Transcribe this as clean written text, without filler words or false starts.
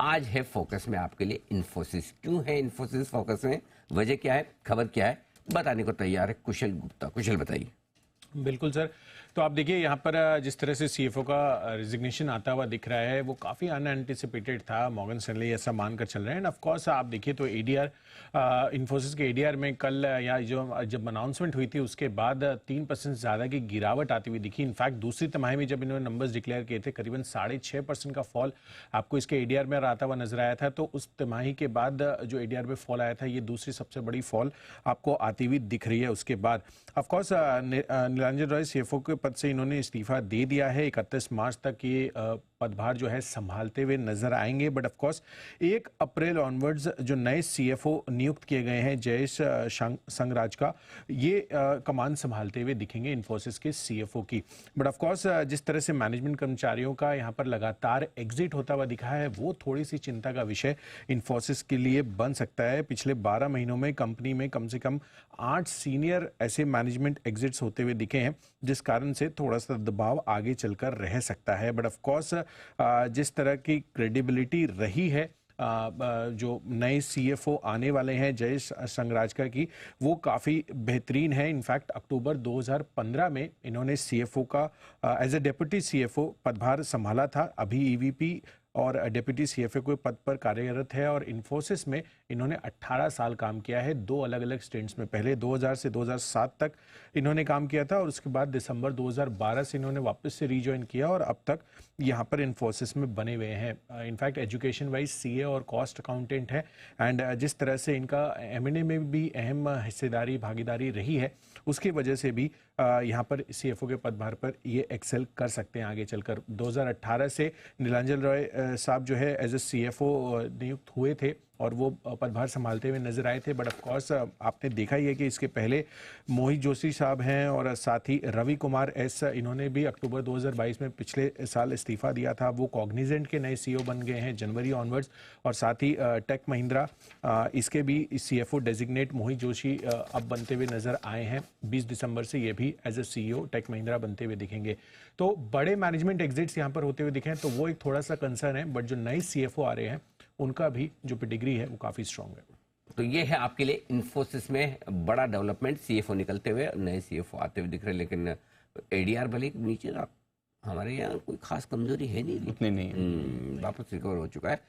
आज है फोकस में आपके लिए इन्फोसिस। क्यों है इन्फोसिस फोकस में, वजह क्या है, खबर क्या है, बताने को तैयार है कुशल गुप्ता। कुशल बताइए। बिल्कुल सर। तो आप देखिए यहाँ पर जिस तरह से सीएफओ का रिजिग्नेशन आता हुआ दिख रहा है वो काफ़ी अनएंटिसिपेटेड था। मॉर्गन स्टैनली ऐसा मानकर चल रहे हैं। एंड ऑफ कोर्स आप देखिए तो एडीआर, इन्फोसिस के एडीआर में कल या जब अनाउंसमेंट हुई थी उसके बाद 3% ज़्यादा की गिरावट आती हुई दिखी। इनफैक्ट दूसरी तिमाही में जब इन्होंने नंबर्स डिक्लेयर किए थे करीबन 6.5% का फॉल आपको इसके एडीआर में आता हुआ नजर आया था। तो उस तिमाही के बाद जो एडीआर में फॉल आया था ये दूसरी सबसे बड़ी फॉल आपको आती हुई दिख रही है। उसके बाद ऑफकोर्स नीलांजन रॉय सीएफओ के पद से इन्होंने इस्तीफा दे दिया है। 31 मार्च तक ये पदभार जो है संभालते हुए नजर आएंगे। But of course 1 April onwards जो नए सीएफओ नियुक्त किए गए हैं जयेश संघराज का, ये कमान संभालते हुए दिखेंगे इन्फोसिस के सीएफओ की। बट ऑफ कोर्स जिस तरह से मैनेजमेंट कर्मचारियों का यहाँ पर लगातार एग्जिट होता हुआ दिखा है वो थोड़ी सी चिंता का विषय इन्फोसिस के लिए बन सकता है। पिछले 12 महीनों में कंपनी में कम से कम 8 सीनियर ऐसे मैनेजमेंट एग्जिट्स होते हुए दिखे हैं जिस कारण से थोड़ा सा दबाव आगे चलकर रह सकता है। बट ऑफ कोर्स जिस तरह की क्रेडिबिलिटी रही है जो नए सीएफओ आने वाले हैं जयेश संघराजका की, वो काफ़ी बेहतरीन है। इनफैक्ट अक्टूबर 2015 में इन्होंने सीएफओ का एज ए डेप्यूटी सीएफओ पदभार संभाला था। अभी ईवीपी और डेप्यूटी सीएफओ के पद पर कार्यरत है और इन्फोसिस में इन्होंने 18 साल काम किया है, 2 अलग अलग स्टेंट्स में। पहले 2000 से 2007 तक इन्होंने काम किया था और उसके बाद दिसंबर 2012 से इन्होंने वापस से रीजॉइन किया और अब तक यहाँ पर इन्फोसिस में बने हुए हैं। इनफैक्ट एजुकेशन वाइज सीए और कॉस्ट अकाउंटेंट है। एंड जिस तरह से इनका एमएनए में भी अहम हिस्सेदारी भागीदारी रही है उसकी वजह से भी यहाँ पर सीएफओ के पदभार पर ये एक्सेल कर सकते हैं आगे चलकर। 2018 से नीलांजन रॉय साहब जो है एज ए सीएफओ नियुक्त हुए थे और वो पदभार संभालते हुए नजर आए थे। बट ऑफ कोर्स आपने देखा ही है कि इसके पहले मोहित जोशी साहब हैं और साथ ही रवि कुमार एस, इन्होंने भी अक्टूबर 2022 में पिछले साल इस्तीफा दिया था। वो कॉग्निजेंट के नए सीईओ बन गए हैं जनवरी ऑनवर्ड्स। और साथ ही टेक महिंद्रा, इसके भी सीएफओ डेजिग्नेट मोहित जोशी अब बनते हुए नजर आए हैं। 20 दिसंबर से ये भी as a CEO Tech Mahindra बनते हुए दिखेंगे। तो बड़े मैनेजमेंट एग्जिट्स यहाँ पर होते हुए दिखे हैं तो वो एक थोड़ा सा कंसर्न है। बट जो नए सीएफओ आ रहे हैं उनका भी जो पेडिग्री है वो काफी स्ट्रांग है। तो ये है आपके लिए इन्फोसिस में बड़ा डेवलपमेंट, सीएफओ निकलते हुए नए सीएफओ आते हुए दिख रहे हैं। लेकिन एडीआर भले नीचे हमारे यहाँ कोई खास कमजोरी है नहीं, उतनी नहीं है। वापस रिकवर हो चुका है।